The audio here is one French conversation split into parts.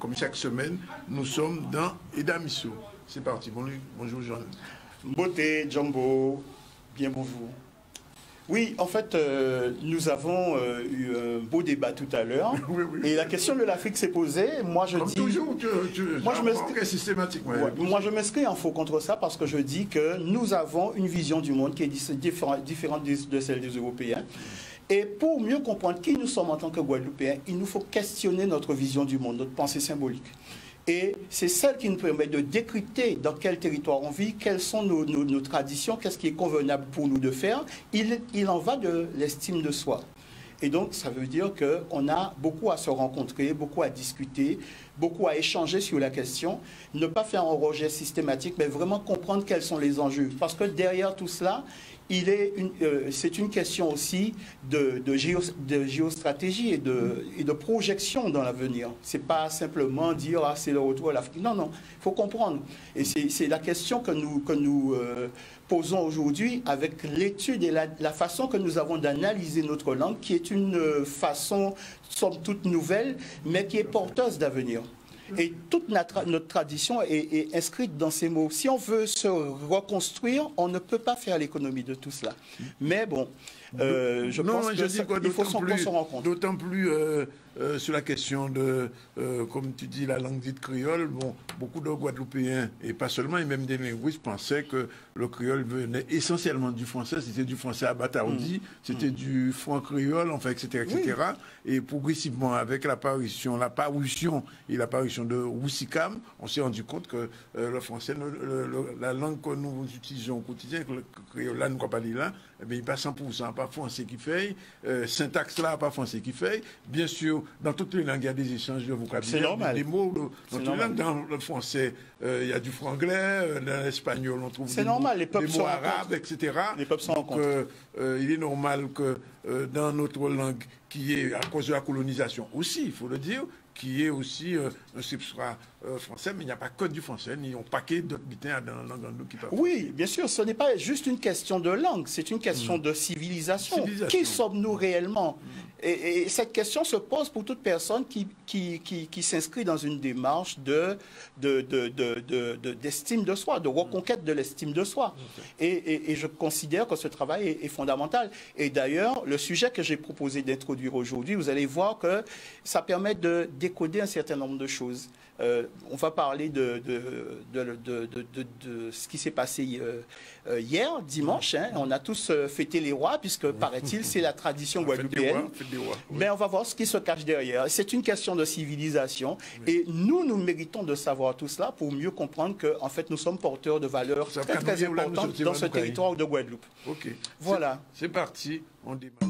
comme chaque semaine, nous sommes dans Edamisso. C'est parti. Bonjour Jean. Beauté, Jumbo, bien bonjour. Oui, en fait, nous avons eu un beau débat tout à l'heure. Oui, oui. Et la question de l'Afrique s'est posée. Moi, je dis. Toujours, moi, je m'inscris systématiquement. Ouais, moi, je m'inscris en faux contre ça parce que je dis que nous avons une vision du monde qui est différente de celle des Européens. Et pour mieux comprendre qui nous sommes en tant que Guadeloupéens, il nous faut questionner notre vision du monde, notre pensée symbolique. Et c'est celle qui nous permet de décrypter dans quel territoire on vit, quelles sont nos traditions, qu'est-ce qui est convenable pour nous de faire. Il en va de l'estime de soi. Et donc, ça veut dire qu'on a beaucoup à se rencontrer, beaucoup à discuter, beaucoup à échanger sur la question. Ne pas faire un rejet systématique, mais vraiment comprendre quels sont les enjeux. Parce que derrière tout cela, c'est une question aussi de géostratégie et de projection dans l'avenir. Ce n'est pas simplement dire ah, c'est le retour à l'Afrique. Non, non, il faut comprendre. Et c'est la question que nous posons aujourd'hui avec l'étude et la façon que nous avons d'analyser notre langue, qui est une façon, somme toute nouvelle, mais qui est porteuse d'avenir. Et toute notre tradition est inscrite dans ces mots. Si on veut se reconstruire, on ne peut pas faire l'économie de tout cela. Mais bon, je pense qu'il faut qu'on se rencontre. D'autant plus sur la question de, comme tu dis, la langue dite créole. Bon, beaucoup de Guadeloupéens, et pas seulement, et même des linguistes, pensaient que le créole venait essentiellement du français. C'était du français à Bataoudi, c'était du franc créole, enfin, etc., etc. Oui. Et progressivement, avec l'apparition et l'apparition de Wissikam, on s'est rendu compte que le français, la langue que nous utilisons au quotidien, que le créole là, nous ne croit pas dire là, eh bien, il passe 100%, pas français qui fait, syntaxe là, pas français qui fait. Bien sûr, dans toutes les langues, il y a des échanges de vocabulaire, des mots. Dans toutes les langues, dans le français, il y a du franglais, dans l'espagnol, on trouve des mots arabes, etc. Les peuples sont en compte. Il est normal que dans notre langue, qui est à cause de la colonisation aussi, il faut le dire, qui est aussi un substrat français, mais il n'y a pas que du français, ni un paquet d'autres butins dans la langue qui parlent. Oui, bien sûr, ce n'est pas juste une question de langue, c'est une question de civilisation. Qui sommes-nous réellement? Et cette question se pose pour toute personne qui s'inscrit dans une démarche d'estime de soi, de reconquête de l'estime de soi. Et je considère que ce travail est fondamental. Et d'ailleurs, le sujet que j'ai proposé d'introduire aujourd'hui, vous allez voir que ça permet de décoder un certain nombre de choses. On va parler de ce qui s'est passé hier, dimanche. Hein. On a tous fêté les rois, puisque, paraît-il, c'est la tradition guadeloupéenne. Mais on va voir ce qui se cache derrière. C'est une question de civilisation. Et nous méritons de savoir tout cela pour mieux comprendre qu'en fait, nous sommes porteurs de valeurs très, très importantes dans ce territoire de Guadeloupe. OK. Voilà. C'est parti. On démarre.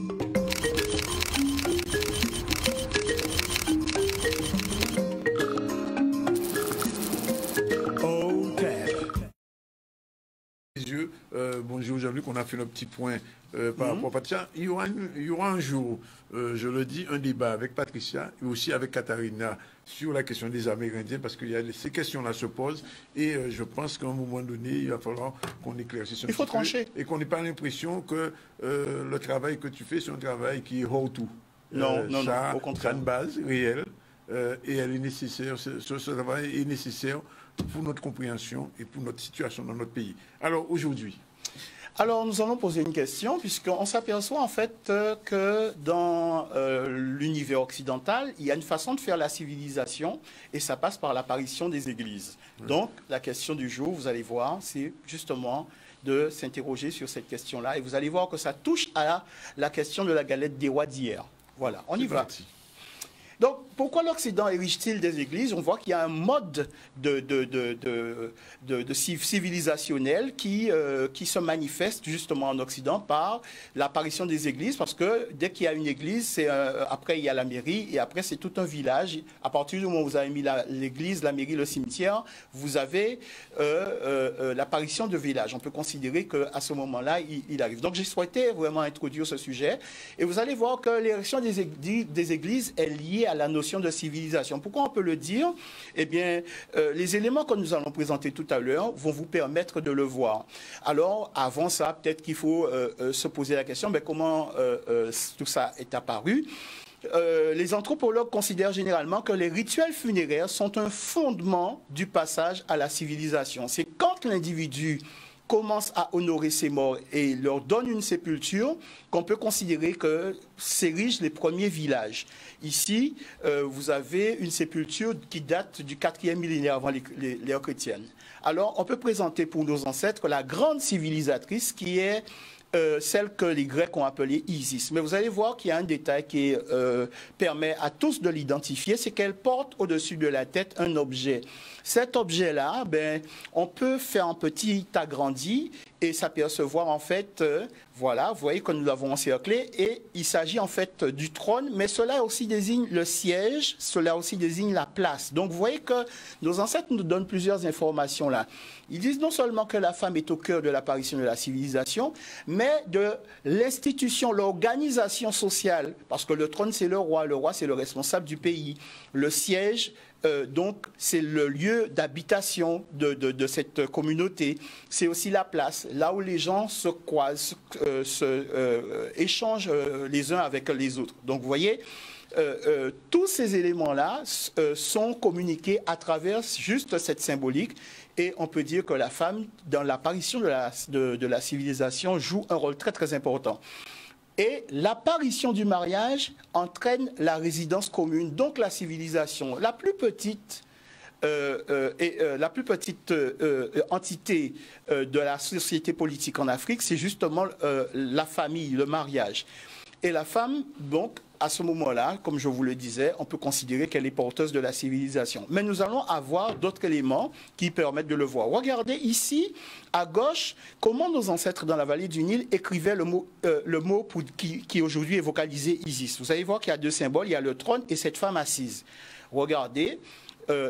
Bonjour Jean-Luc, on a fait le petit point par rapport à Patricia. Il y aura un jour, je le dis, un débat avec Patricia et aussi avec Katharina sur la question des Amérindiens, parce que ces questions-là se posent et je pense qu'à un moment donné, il va falloir qu'on éclaircisse un Il faut trancher. Et qu'on n'ait pas l'impression que le travail que tu fais, c'est un travail qui est hors tout. Non, au contraire. Ça a une base réelle. Et elle est nécessaire, ce travail est nécessaire pour notre compréhension et pour notre situation dans notre pays. Alors aujourd'hui, Alors, nous allons poser une question, puisqu'on s'aperçoit en fait que dans l'univers occidental, il y a une façon de faire la civilisation, et ça passe par l'apparition des églises. Donc, la question du jour, vous allez voir, c'est justement de s'interroger sur cette question-là, et vous allez voir que ça touche à la question de la galette des rois d'hier. Voilà, on y va. Parti. Donc, pourquoi l'Occident érige-t-il des églises? On voit qu'il y a un mode civilisationnel qui se manifeste justement en Occident par l'apparition des églises, parce que dès qu'il y a une église, après il y a la mairie, et après c'est tout un village. À partir du moment où vous avez mis l'église, la mairie, le cimetière, vous avez l'apparition de village. On peut considérer qu'à ce moment-là, il arrive. Donc, j'ai souhaité vraiment introduire ce sujet, et vous allez voir que l'érection des églises est liée à la notion de civilisation. Pourquoi on peut le dire? Eh bien, les éléments que nous allons présenter tout à l'heure vont vous permettre de le voir. Alors, avant ça, peut-être qu'il faut se poser la question, mais comment tout ça est apparu? les anthropologues considèrent généralement que les rituels funéraires sont un fondement du passage à la civilisation. C'est quand l'individu commence à honorer ses morts et leur donne une sépulture qu'on peut considérer que s'érigent les premiers villages. Ici, vous avez une sépulture qui date du 4e millénaire avant l'ère chrétienne. Alors, on peut présenter pour nos ancêtres la grande civilisatrice qui est celle que les Grecs ont appelée Isis. Mais vous allez voir qu'il y a un détail qui permet à tous de l'identifier, c'est qu'elle porte au-dessus de la tête un objet. Cet objet-là, on peut faire un petit agrandi et s'apercevoir en fait, voilà, vous voyez que nous l'avons encerclé, et il s'agit en fait du trône, mais cela aussi désigne le siège, cela aussi désigne la place. Donc vous voyez que nos ancêtres nous donnent plusieurs informations là. Ils disent non seulement que la femme est au cœur de l'apparition de la civilisation, mais de l'institution, l'organisation sociale, parce que le trône c'est le roi c'est le responsable du pays, le siège, donc c'est le lieu d'habitation de cette communauté. C'est aussi la place, là où les gens se croisent, échangent les uns avec les autres. Donc vous voyez, tous ces éléments-là sont communiqués à travers juste cette symbolique. Et on peut dire que la femme, dans l'apparition de la civilisation, joue un rôle très très important. Et l'apparition du mariage entraîne la résidence commune, donc la civilisation. La plus petite entité de la société politique en Afrique, c'est justement la famille, le mariage. Et la femme, donc, à ce moment-là, comme je vous le disais, on peut considérer qu'elle est porteuse de la civilisation. Mais nous allons avoir d'autres éléments qui permettent de le voir. Regardez ici, à gauche, comment nos ancêtres dans la vallée du Nil écrivaient le mot qui aujourd'hui est vocalisé Isis. Vous allez voir qu'il y a deux symboles, il y a le trône et cette femme assise. Regardez.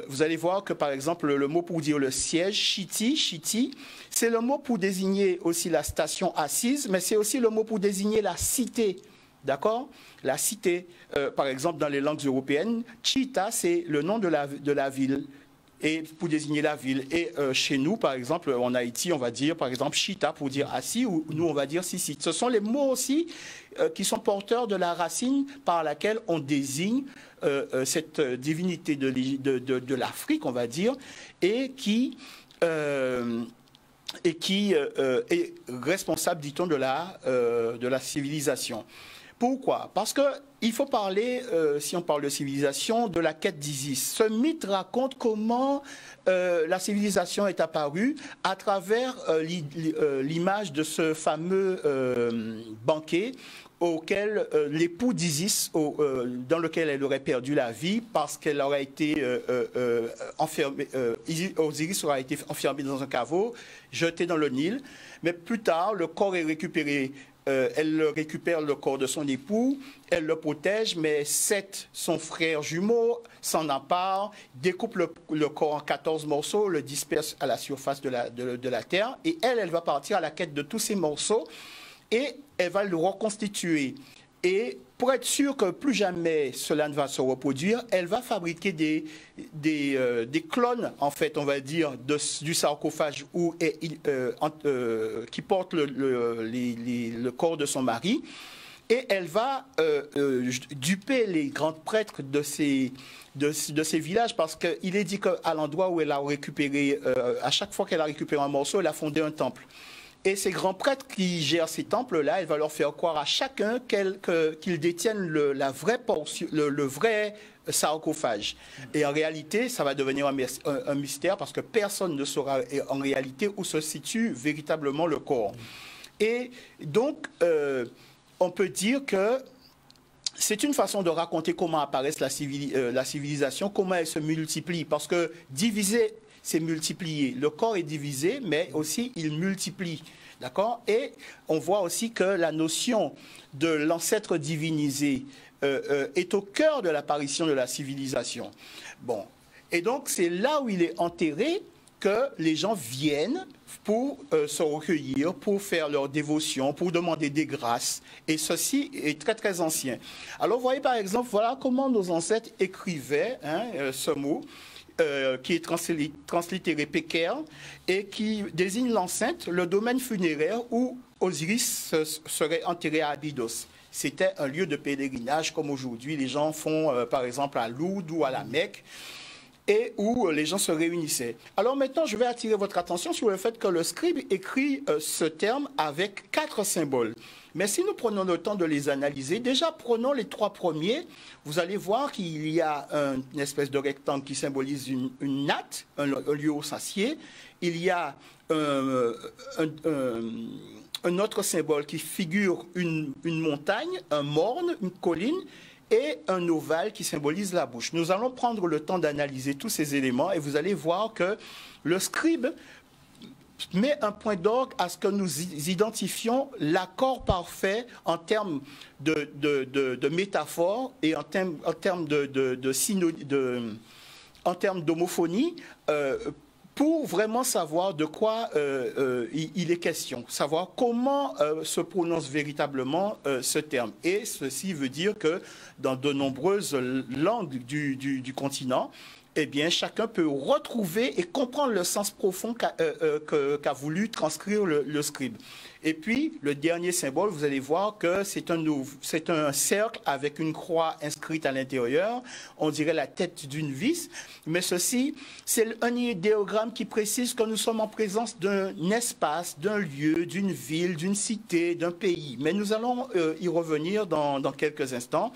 Vous allez voir que, par exemple, le mot pour dire le siège, Chiti, c'est le mot pour désigner aussi la station assise, mais c'est aussi le mot pour désigner la cité. D'accord? La cité, par exemple, dans les langues européennes, Chita, c'est le nom de la ville, et pour désigner la ville. Et chez nous, par exemple, en Haïti, on va dire, par exemple, Chita pour dire assis, ou nous, on va dire Sissi. Ce sont les mots aussi qui sont porteurs de la racine par laquelle on désigne cette divinité de l'Afrique, on va dire, et qui est responsable, dit-on, de la civilisation. Pourquoi? Parce qu'il faut parler, si on parle de civilisation, de la quête d'Isis. Ce mythe raconte comment la civilisation est apparue à travers l'image de ce fameux banquet auquel l'époux d'Isis, dans lequel elle aurait perdu la vie parce qu'elle aurait été enfermée, Osiris aurait été enfermé dans un caveau, jeté dans le Nil. Mais plus tard, le corps est récupéré. Elle récupère le corps de son époux, elle le protège, mais Seth, son frère jumeau, s'en empare, découpe le corps en 14 morceaux, le disperse à la surface de la terre, et elle va partir à la quête de tous ces morceaux, et elle va le reconstituer. Et pour être sûr que plus jamais cela ne va se reproduire, elle va fabriquer des clones, en fait, on va dire, du sarcophage qui porte le corps de son mari. Et elle va duper les grands prêtres de ces villages, parce qu'il est dit qu'à l'endroit où elle a récupéré, à chaque fois qu'elle a récupéré un morceau, elle a fondé un temple. Et ces grands prêtres qui gèrent ces temples-là, elle va leur faire croire à chacun qu'ils détiennent la vraie portion, le vrai sarcophage. Et en réalité, ça va devenir un mystère parce que personne ne saura en réalité où se situe véritablement le corps. Et donc, on peut dire que c'est une façon de raconter comment apparaît la civilisation, comment elle se multiplie. Parce que diviser, c'est multiplier. Le corps est divisé, mais aussi il multiplie. D'accord? Et on voit aussi que la notion de l'ancêtre divinisé est au cœur de l'apparition de la civilisation. Bon. Et donc, c'est là où il est enterré que les gens viennent pour se recueillir, pour faire leur dévotion, pour demander des grâces. Et ceci est très, très ancien. Alors, vous voyez, par exemple, voilà comment nos ancêtres écrivaient ce mot. Qui est translittéré Peker et qui désigne l'enceinte, le domaine funéraire où Osiris serait enterré à Abydos. c'était un lieu de pèlerinage comme aujourd'hui les gens font par exemple à Lourdes ou à la Mecque, et où les gens se réunissaient. Alors maintenant, je vais attirer votre attention sur le fait que le scribe écrit ce terme avec 4 symboles. Mais si nous prenons le temps de les analyser, déjà prenons les 3 premiers, vous allez voir qu'il y a une espèce de rectangle qui symbolise une natte, un lieu au sacier. Il y a un autre symbole qui figure une montagne, un morne, une colline, et un ovale qui symbolise la bouche. Nous allons prendre le temps d'analyser tous ces éléments et vous allez voir que le scribe met un point d'orgue à ce que nous identifions l'accord parfait en termes de métaphore et en termes d'homophonie pour vraiment savoir de quoi il est question, savoir comment se prononce véritablement ce terme. Et ceci veut dire que dans de nombreuses langues du continent, eh bien, chacun peut retrouver et comprendre le sens profond qu'a voulu transcrire le scribe. Et puis, le dernier symbole, vous allez voir que c'est un cercle avec une croix inscrite à l'intérieur. On dirait la tête d'une vis. Mais ceci, c'est un idéogramme qui précise que nous sommes en présence d'un espace, d'un lieu, d'une ville, d'une cité, d'un pays. Mais nous allons y revenir dans quelques instants.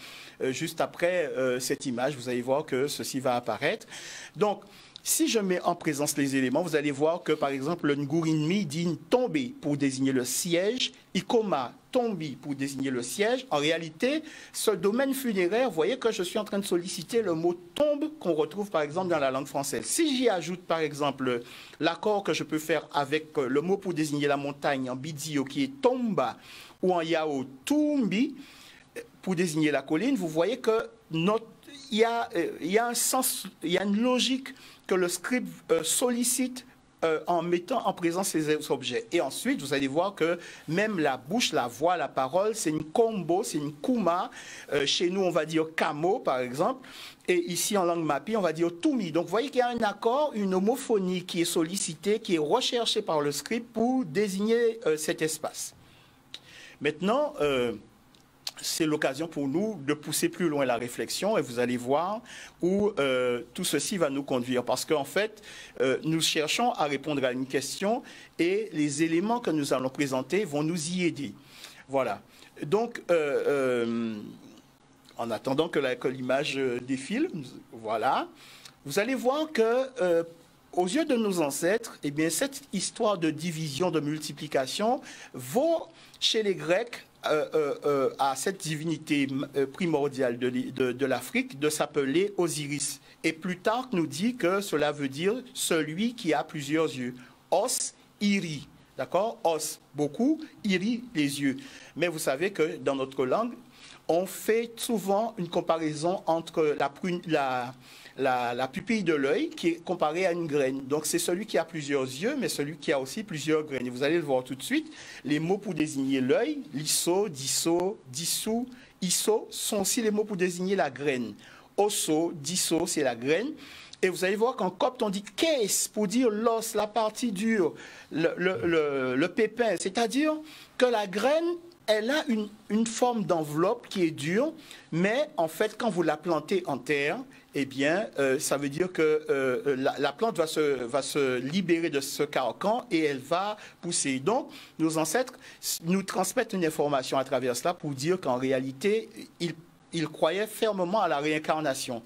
Juste après cette image, vous allez voir que ceci va apparaître. Donc, si je mets en présence les éléments, vous allez voir que, par exemple, le Ngurinmi dit tomber pour désigner le siège, Ikoma, tombi pour désigner le siège. En réalité, ce domaine funéraire, vous voyez que je suis en train de solliciter le mot tombe qu'on retrouve, par exemple, dans la langue française. Si j'y ajoute, par exemple, l'accord que je peux faire avec le mot pour désigner la montagne en bidio qui est tomba ou en yao tumbi pour désigner la colline, vous voyez que il y a un sens, il y a une logique que le scribe sollicite en mettant en présence ces objets. Et ensuite, vous allez voir que même la bouche, la voix, la parole, c'est une combo, c'est une kuma. Chez nous, on va dire kamo, par exemple. Et ici, en langue mapi, on va dire tumi. Donc, vous voyez qu'il y a un accord, une homophonie qui est sollicitée, qui est recherchée par le scribe pour désigner cet espace. Maintenant, c'est l'occasion pour nous de pousser plus loin la réflexion et vous allez voir où tout ceci va nous conduire. Parce qu'en fait, nous cherchons à répondre à une question et les éléments que nous allons présenter vont nous y aider. Voilà. Donc, en attendant que l'image défile, voilà, vous allez voir que aux yeux de nos ancêtres, eh bien, cette histoire de division, de multiplication vaut chez les Grecs à cette divinité primordiale de l'Afrique de s'appeler Osiris. Et Plutarque nous dit que cela veut dire celui qui a plusieurs yeux. Os, iri. D'accord? Os, beaucoup, iri, les yeux. Mais vous savez que dans notre langue, on fait souvent une comparaison entre la pupille de l'œil qui est comparée à une graine. Donc c'est celui qui a plusieurs yeux, mais celui qui a aussi plusieurs graines. Et vous allez le voir tout de suite. Les mots pour désigner l'œil, liso, disso, dissous, isso, sont aussi les mots pour désigner la graine. Osso, disso, c'est la graine. Et vous allez voir qu'en copte, on dit kes pour dire l'os, la partie dure, le pépin. C'est-à-dire que la graine, elle a une forme d'enveloppe qui est dure, mais en fait, quand vous la plantez en terre, eh bien, ça veut dire que la plante va se libérer de ce carcan et elle va pousser. Donc, nos ancêtres nous transmettent une information à travers cela pour dire qu'en réalité, ils croyaient fermement à la réincarnation.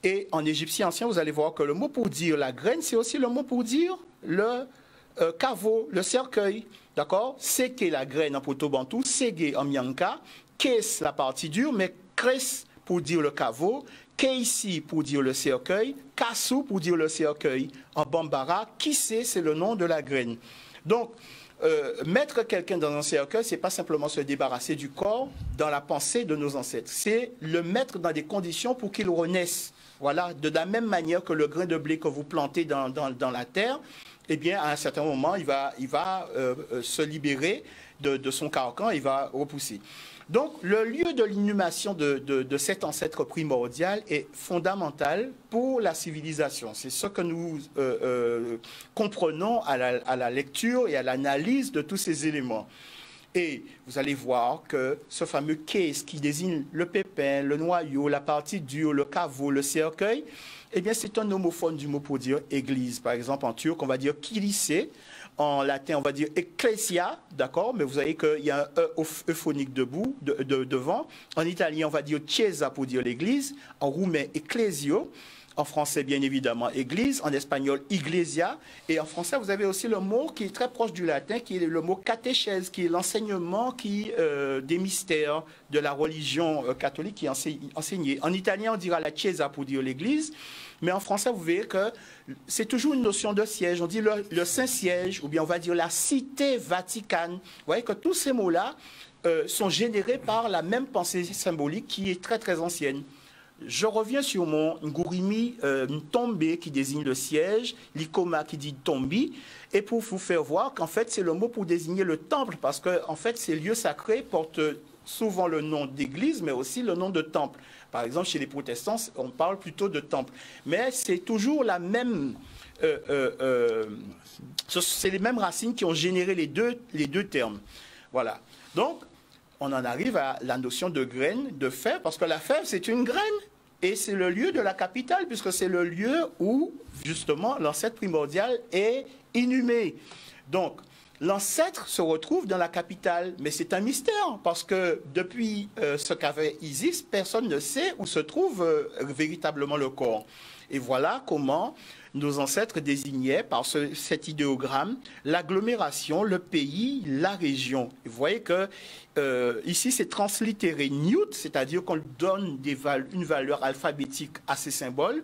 Et en égyptien ancien, vous allez voir que le mot pour dire la graine, c'est aussi le mot pour dire le caveau, le cercueil. D'accord? Seke la graine en proto-bantou, sege en mianka, kes la partie dure, mais kres pour dire le caveau, keisi pour dire le cercueil, kasu pour dire le cercueil. En bambara, kissé, c'est le nom de la graine. Donc, mettre quelqu'un dans un cercueil, c'est pas simplement se débarrasser du corps dans la pensée de nos ancêtres. C'est le mettre dans des conditions pour qu'il renaisse. Voilà, de la même manière que le grain de blé que vous plantez dans la terre, eh bien, à un certain moment, il va se libérer de son carcan, il va repousser. Donc, le lieu de l'inhumation de cet ancêtre primordial est fondamental pour la civilisation. C'est ce que nous comprenons à la lecture et à l'analyse de tous ces éléments. Et vous allez voir que ce fameux case qui désigne le pépin, le noyau, la partie dure, le caveau, le cercueil, eh bien, c'est un homophone du mot pour dire église. Par exemple, en turc, on va dire kilisé. En latin, on va dire ecclesia, d'accord? Mais vous voyez qu'il y a un E euphonique devant. En italien, on va dire chiesa pour dire l'église. En roumain, ecclesio. En français, bien évidemment, église. En espagnol, iglesia. Et en français, vous avez aussi le mot qui est très proche du latin, qui est le mot catéchèse, qui est l'enseignement des mystères de la religion catholique qui est enseigné. En italien, on dira la chiesa pour dire l'église. Mais en français, vous verrez que c'est toujours une notion de siège. On dit le Saint-Siège, ou bien on va dire la cité vaticane. Vous voyez que tous ces mots-là sont générés par la même pensée symbolique qui est très, très ancienne. Je reviens sur mon Ngurimi Ntombe qui désigne le siège, l'Ikoma qui dit Tombi, et pour vous faire voir qu'en fait, c'est le mot pour désigner le temple, parce que en fait, ces lieux sacrés portent souvent le nom d'église, mais aussi le nom de temple. Par exemple, chez les protestants, on parle plutôt de temple. Mais c'est toujours la même... c'est les mêmes racines qui ont généré les deux termes. Voilà. Donc, on en arrive à la notion de graine, de fève, parce que la fève, c'est une graine. Et c'est le lieu de la capitale, puisque c'est le lieu où, justement, l'ancêtre primordial est inhumé. Donc, l'ancêtre se retrouve dans la capitale, mais c'est un mystère, parce que depuis ce qu'avait Isis, personne ne sait où se trouve véritablement le corps. Et voilà comment nos ancêtres désignaient par cet idéogramme l'agglomération, le pays, la région. Et vous voyez que ici c'est translittéré Newt, c'est-à-dire qu'on donne une valeur alphabétique à ces symboles.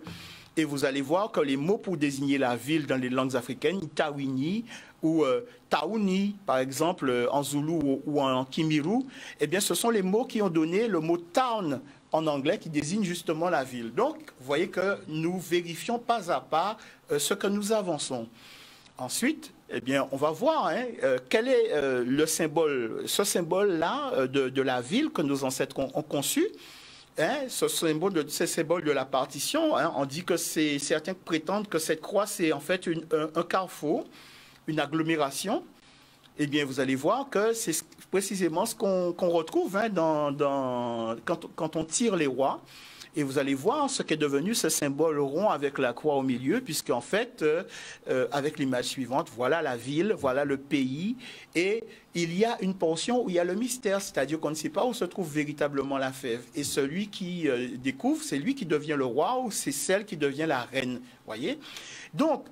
Et vous allez voir que les mots pour désigner la ville dans les langues africaines, Itawini ou Taouni, par exemple, en Zoulou ou en Kimiru, eh bien, ce sont les mots qui ont donné le mot town en anglais qui désigne justement la ville. Donc, vous voyez que nous vérifions pas à pas ce que nous avançons. Ensuite, eh bien, on va voir quel est le symbole, ce symbole-là de la ville que nos ancêtres ont conçu. Ce symbole de la partition, on dit que certains prétendent que cette croix, c'est en fait un carrefour, une agglomération. Eh bien, vous allez voir que c'est précisément ce qu'on retrouve quand on tire les rois. Et vous allez voir ce qu'est devenu ce symbole rond avec la croix au milieu, puisqu'en fait, avec l'image suivante, voilà la ville, voilà le pays, et il y a une portion où il y a le mystère, c'est-à-dire qu'on ne sait pas où se trouve véritablement la fève. Et celui qui découvre, c'est lui qui devient le roi ou c'est celle qui devient la reine. Voyez ? Donc,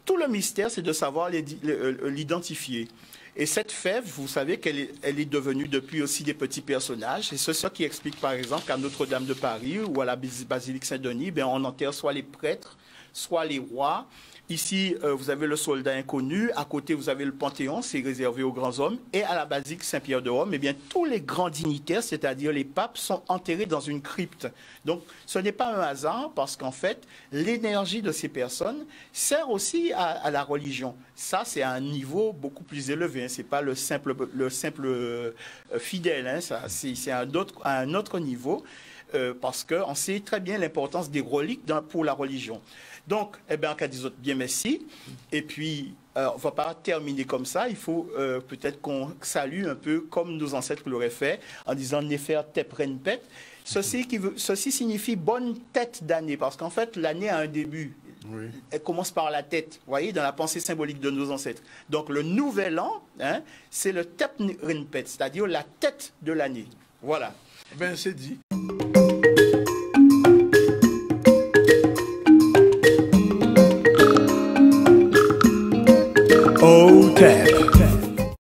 tout le mystère, c'est de savoir l'identifier. Et cette fève, vous savez qu'elle est devenue depuis aussi des petits personnages. Et c'est ça qui explique, par exemple, qu'à Notre-Dame de Paris ou à la basilique Saint-Denis, on enterre soit les prêtres, soit les rois. Ici, vous avez le soldat inconnu. À côté, vous avez le Panthéon, c'est réservé aux grands hommes. Et à la basilique Saint-Pierre de Rome, eh bien, tous les grands dignitaires, c'est-à-dire les papes, sont enterrés dans une crypte. Donc, ce n'est pas un hasard parce qu'en fait, l'énergie de ces personnes sert aussi à la religion. Ça, c'est à un niveau beaucoup plus élevé. Ce n'est pas le simple fidèle. C'est à un autre niveau parce qu'on sait très bien l'importance des reliques pour la religion. Donc, eh bien, en cas des autres, bien merci. Et puis, on ne va pas terminer comme ça. Il faut peut-être qu'on salue un peu comme nos ancêtres l'auraient fait en disant « Nefer Teprenpet ». Ceci signifie « bonne tête d'année » parce qu'en fait, l'année a un début. Oui. Elle commence par la tête, vous voyez, dans la pensée symbolique de nos ancêtres. Donc, le nouvel an, c'est le Teprenpet, c'est-à-dire la tête de l'année. Voilà. Ben, c'est dit. OTEP